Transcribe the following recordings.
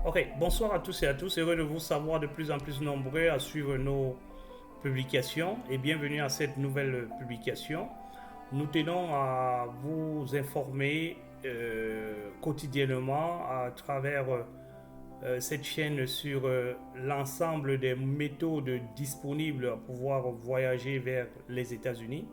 Ok, bonsoir à tous et à tous. Heureux de vous savoir de plus en plus nombreux à suivre nos publications et bienvenue à cette nouvelle publication. Nous tenons à vous informer quotidiennement à travers cette chaîne sur l'ensemble des méthodes disponibles à pouvoir voyager vers les États-Unis.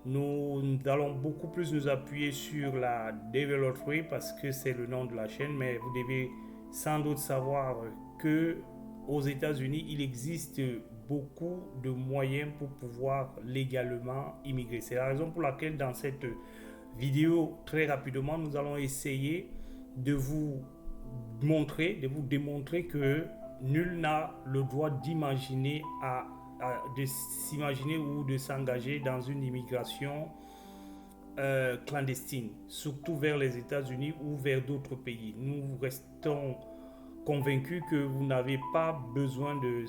Nous allons beaucoup plus nous appuyer sur la Developry parce que c'est le nom de la chaîne, mais vous devez sans doute savoir que aux États-Unis, il existe beaucoup de moyens pour pouvoir légalement immigrer. C'est la raison pour laquelle dans cette vidéo, très rapidement, nous allons essayer de vous de vous démontrer que nul n'a le droit d'imaginer de s'imaginer ou de s'engager dans une immigration clandestine, surtout vers les États-Unis ou vers d'autres pays. Nous restons convaincus que vous n'avez pas besoin de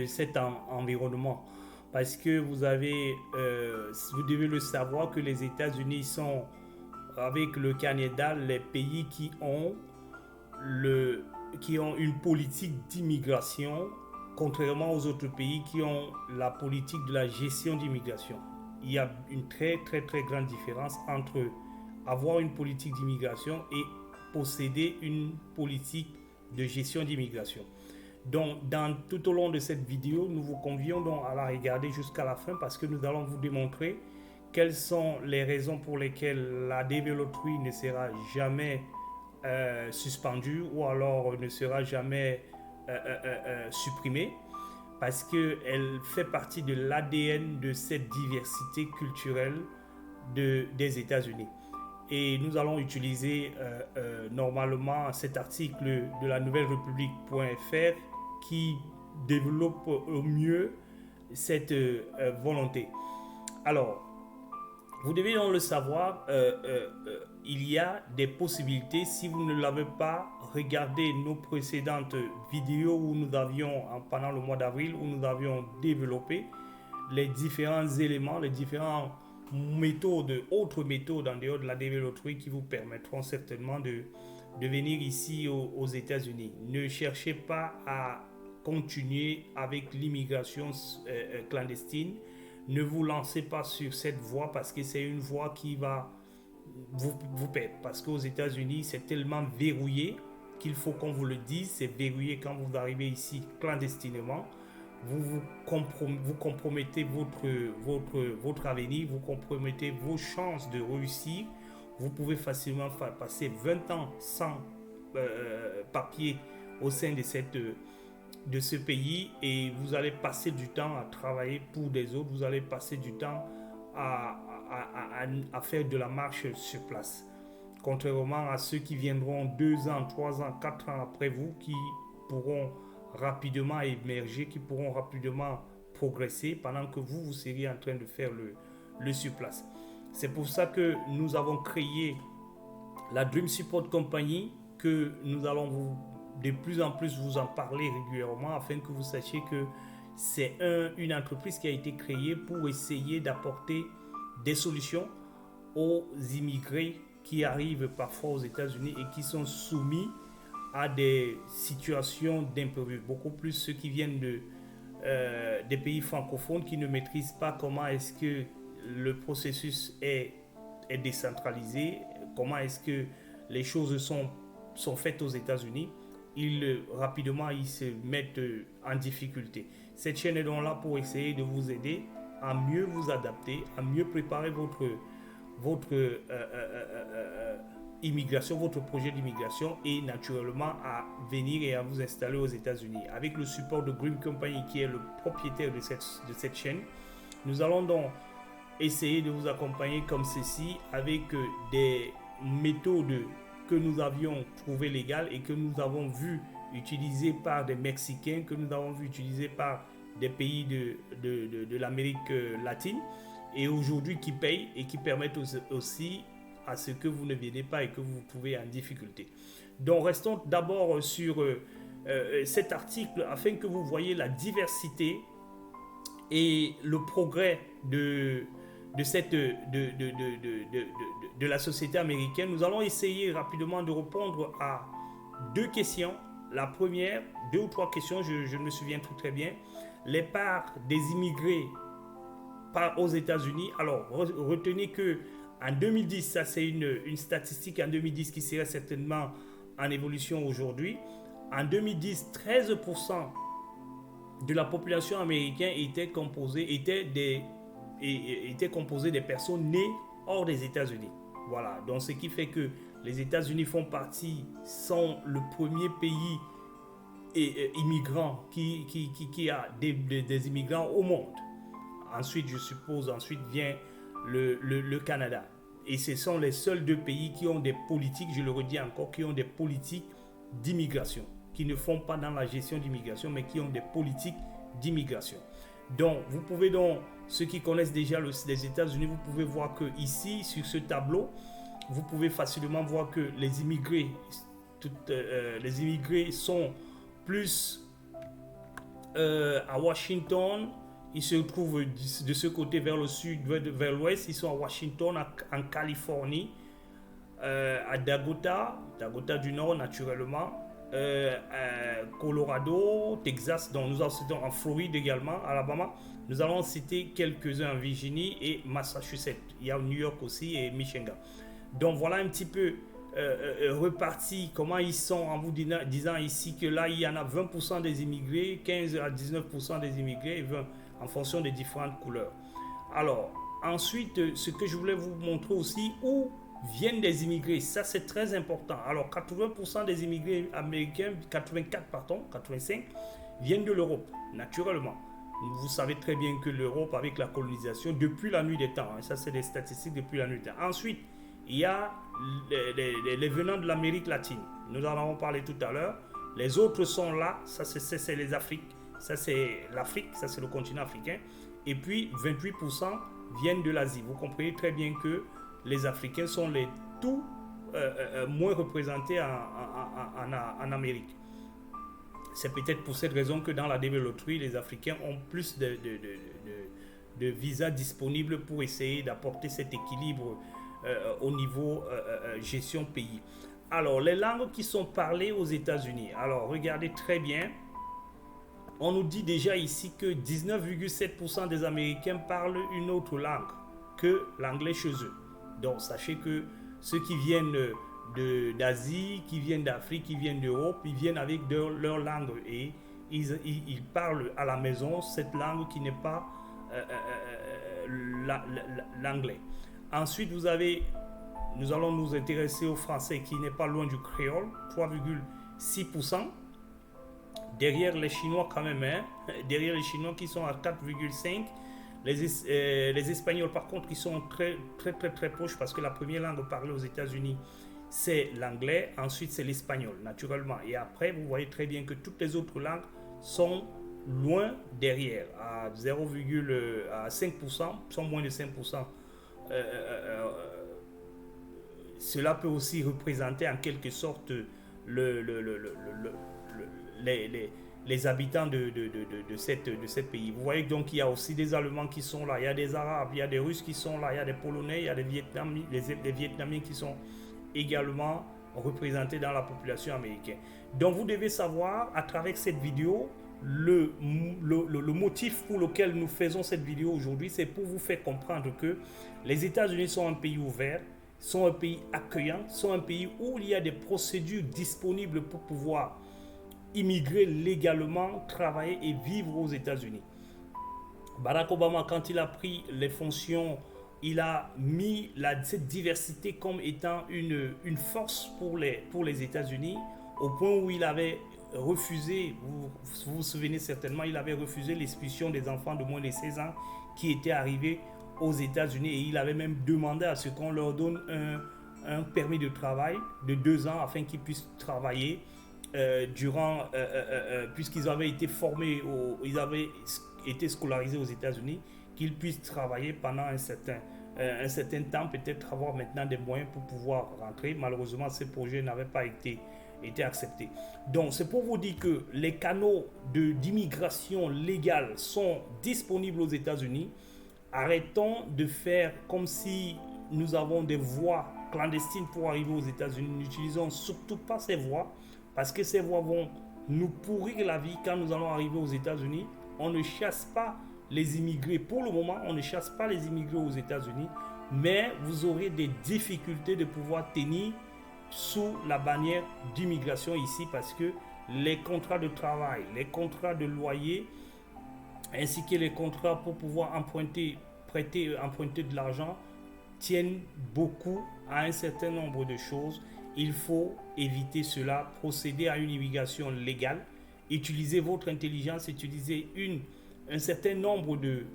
cet environnement parce que vous devez le savoir que les États-Unis sont avec le Canada les pays qui ont une politique d'immigration contrairement aux autres pays qui ont la politique de la gestion d'immigration. Il y a une très très très grande différence entre avoir une politique d'immigration et posséder une politique de gestion d'immigration. Donc, tout au long de cette vidéo, nous vous convions donc à la regarder jusqu'à la fin parce que nous allons vous démontrer quelles sont les raisons pour lesquelles la développerie ne sera jamais suspendue ou alors ne sera jamais supprimée parce qu'elle fait partie de l'ADN de cette diversité culturelle des États-Unis. Et nous allons utiliser normalement cet article de la nouvelle république.fr qui développe au mieux cette volonté. Alors, vous devez donc le savoir, il y a des possibilités si vous ne l'avez pas regardé nos précédentes vidéos où nous avions, pendant le mois d'avril, où nous avions développé les différents éléments, les différentes méthodes, autres méthodes en dehors de la développerie qui vous permettront certainement de venir ici aux États-Unis. Ne cherchez pas à continuer avec l'immigration clandestine. Ne vous lancez pas sur cette voie parce que c'est une voie qui va vous perdre. Parce qu'aux États-Unis, c'est tellement verrouillé qu'il faut qu'on vous le dise. C'est verrouillé quand vous arrivez ici clandestinement. Vous compromettez votre avenir, vous compromettez vos chances de réussir. Vous pouvez facilement passer 20 ans sans papier au sein de ce pays et vous allez passer du temps à travailler pour des autres, vous allez passer du temps à faire de la marche sur place. Contrairement à ceux qui viendront 2 ans, 3 ans, 4 ans après vous, qui pourront rapidement émerger, qui pourront rapidement progresser pendant que vous seriez en train de faire le surplace. C'est pour ça que nous avons créé la Dream Support Company, que nous allons de plus en plus vous en parler régulièrement afin que vous sachiez que c'est une entreprise qui a été créée pour essayer d'apporter des solutions aux immigrés qui arrivent parfois aux États-Unis et qui sont soumis à des situations d'imprévu, beaucoup plus ceux qui viennent des pays francophones qui ne maîtrisent pas comment est-ce que le processus est décentralisé, comment est-ce que les choses sont faites aux États-Unis. Rapidement ils se mettent en difficulté. Cette chaîne est donc là pour essayer de vous aider à mieux vous adapter, à mieux préparer votre immigration, votre projet d'immigration et naturellement à venir et à vous installer aux États-Unis. Avec le support de Dream Company qui est le propriétaire de cette chaîne, nous allons donc essayer de vous accompagner comme ceci avec des méthodes que nous avions trouvées légales et que nous avons vu utilisées par des Mexicains, que nous avons vu utilisées par des pays de l'Amérique latine et aujourd'hui qui payent et qui permettent aussi à ce que vous ne viennez pas et que vous vous trouvez en difficulté. Donc restons d'abord sur cet article afin que vous voyez la diversité et le progrès de la société américaine. Nous allons essayer rapidement de répondre à deux questions. La première, deux ou trois questions, je me souviens très bien. Les parts des immigrés aux États-Unis. Alors, retenez que en 2010, ça c'est une statistique en 2010 qui serait certainement en évolution aujourd'hui. En 2010, 13% de la population américaine était composée des personnes nées hors des États-Unis. Voilà, donc ce qui fait que les États-Unis sont le premier pays immigrant qui a des immigrants au monde. Ensuite, je suppose, vient le Canada. Et ce sont les seuls deux pays qui ont des politiques, je le redis encore, qui ont des politiques d'immigration, qui ne font pas dans la gestion d'immigration, mais qui ont des politiques d'immigration. Donc, vous pouvez ceux qui connaissent déjà les États-Unis, vous pouvez voir que ici, sur ce tableau, vous pouvez facilement voir que les immigrés sont plus à Washington. Ils se trouvent de ce côté vers le sud, vers l'ouest. Ils sont à Washington, en Californie, à Dakota du Nord naturellement, Colorado, Texas, donc nous en citons en Floride également, Alabama. Nous allons citer quelques-uns en Virginie et Massachusetts. Il y a New York aussi et Michigan. Donc voilà un petit peu repartis comment ils sont, en vous disant ici que là il y en a 20% des immigrés, 15 à 19% des immigrés et 20 en fonction des différentes couleurs. Alors ensuite, ce que je voulais vous montrer aussi, où viennent des immigrés, ça c'est très important. Alors 80% des immigrés américains, 85 viennent de l'Europe, naturellement. Vous savez très bien que l'Europe, avec la colonisation, depuis la nuit des temps, ça c'est des statistiques depuis la nuit des temps. Ensuite, il y a les venants de l'Amérique latine. Nous en avons parlé tout à l'heure. Les autres sont là, ça c'est les Afriques, ça c'est l'Afrique, ça c'est le continent africain. Et puis 28% viennent de l'Asie. Vous comprenez très bien que les Africains sont les tout moins représentés en Amérique. C'est peut-être pour cette raison que dans la développerie, les Africains ont plus de visas disponibles pour essayer d'apporter cet équilibre au niveau gestion pays. Alors, les langues qui sont parlées aux États-Unis. Alors, regardez très bien. On nous dit déjà ici que 19,7% des Américains parlent une autre langue que l'anglais chez eux. Donc, sachez que ceux qui viennent d'Asie, qui viennent d'Afrique, qui viennent d'Europe, ils viennent avec leur langue et ils parlent à la maison cette langue qui n'est pas l'anglais. Ensuite, nous allons nous intéresser au français qui n'est pas loin du créole, 3,6%. Derrière les Chinois quand même, derrière les Chinois qui sont à 4,5%. Les Espagnols par contre qui sont très proches parce que la première langue parlée aux États-Unis c'est l'anglais, ensuite c'est l'espagnol naturellement. Et après vous voyez très bien que toutes les autres langues sont loin derrière, à 5%, sont moins de 5%. Cela peut aussi représenter en quelque sorte les habitants de ce pays. Vous voyez donc qu'il y a aussi des Allemands qui sont là, il y a des Arabes, il y a des Russes qui sont là, il y a des Polonais, il y a des Vietnamiens qui sont également représentés dans la population américaine. Donc vous devez savoir à travers cette vidéo le motif pour lequel nous faisons cette vidéo aujourd'hui, c'est pour vous faire comprendre que les États-Unis sont un pays ouvert, sont un pays accueillant, sont un pays où il y a des procédures disponibles pour pouvoir immigrer légalement, travailler et vivre aux États-Unis. Barack Obama, quand il a pris les fonctions, il a mis cette diversité comme étant une force pour les États-Unis, au point où il avait refusé, vous vous souvenez certainement, il avait refusé l'expulsion des enfants de moins de 16 ans qui étaient arrivés aux États-Unis et il avait même demandé à ce qu'on leur donne un permis de travail de 2 ans afin qu'ils puissent travailler puisqu'ils avaient été formés, ils avaient été scolarisés aux États-Unis, qu'ils puissent travailler pendant un certain temps, peut-être avoir maintenant des moyens pour pouvoir rentrer. Malheureusement, ces projets n'avaient pas été acceptés. Donc, c'est pour vous dire que les canaux d'immigration légale sont disponibles aux États-Unis. Arrêtons de faire comme si nous avons des voies clandestines pour arriver aux États-Unis. N'utilisons surtout pas ces voies parce que ces voies vont nous pourrir la vie quand nous allons arriver aux États-Unis. On ne chasse pas les immigrés. Pour le moment, on ne chasse pas les immigrés aux États-Unis, mais vous aurez des difficultés de pouvoir tenir sous la bannière d'immigration ici parce que les contrats de travail, les contrats de loyer, ainsi que les contrats pour pouvoir emprunter de l'argent tiennent beaucoup à un certain nombre de choses. Il faut éviter cela, procéder à une immigration légale, utiliser votre intelligence, utiliser un certain nombre de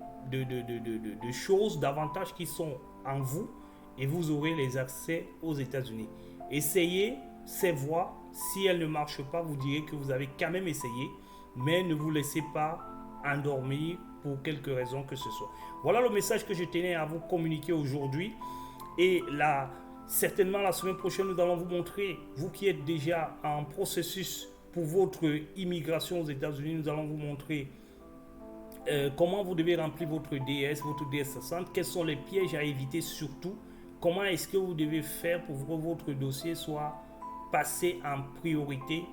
choses, d'avantages qui sont en vous et vous aurez les accès aux États-Unis. Essayez ces voies. Si elles ne marchent pas, vous direz que vous avez quand même essayé, mais ne vous laissez pas endormir pour quelque raison que ce soit. Voilà le message que je tenais à vous communiquer aujourd'hui. Et là, certainement la semaine prochaine, nous allons vous montrer, vous qui êtes déjà en processus pour votre immigration aux États-Unis, nous allons vous montrer comment vous devez remplir votre DS, votre DS60, quels sont les pièges à éviter surtout, comment est-ce que vous devez faire pour que votre dossier soit passé en priorité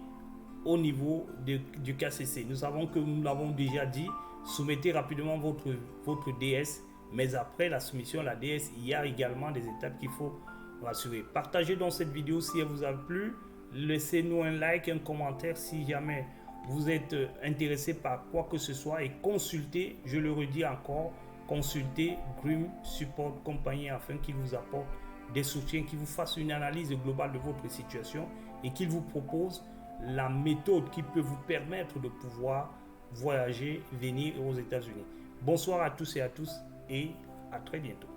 au niveau du KCC. Nous savons que nous l'avons déjà dit, soumettez rapidement votre DS, mais après la soumission à la DS, il y a également des étapes qu'il faut rassurer. Partagez donc cette vidéo si elle vous a plu, laissez-nous un like, un commentaire si jamais vous êtes intéressé par quoi que ce soit et consultez, je le redis encore, consultez Grim Support Company afin qu'il vous apporte des soutiens, qu'il vous fasse une analyse globale de votre situation et qu'il vous propose la méthode qui peut vous permettre de pouvoir voyager, venir aux États-Unis. Bonsoir à tous et à tous et à très bientôt.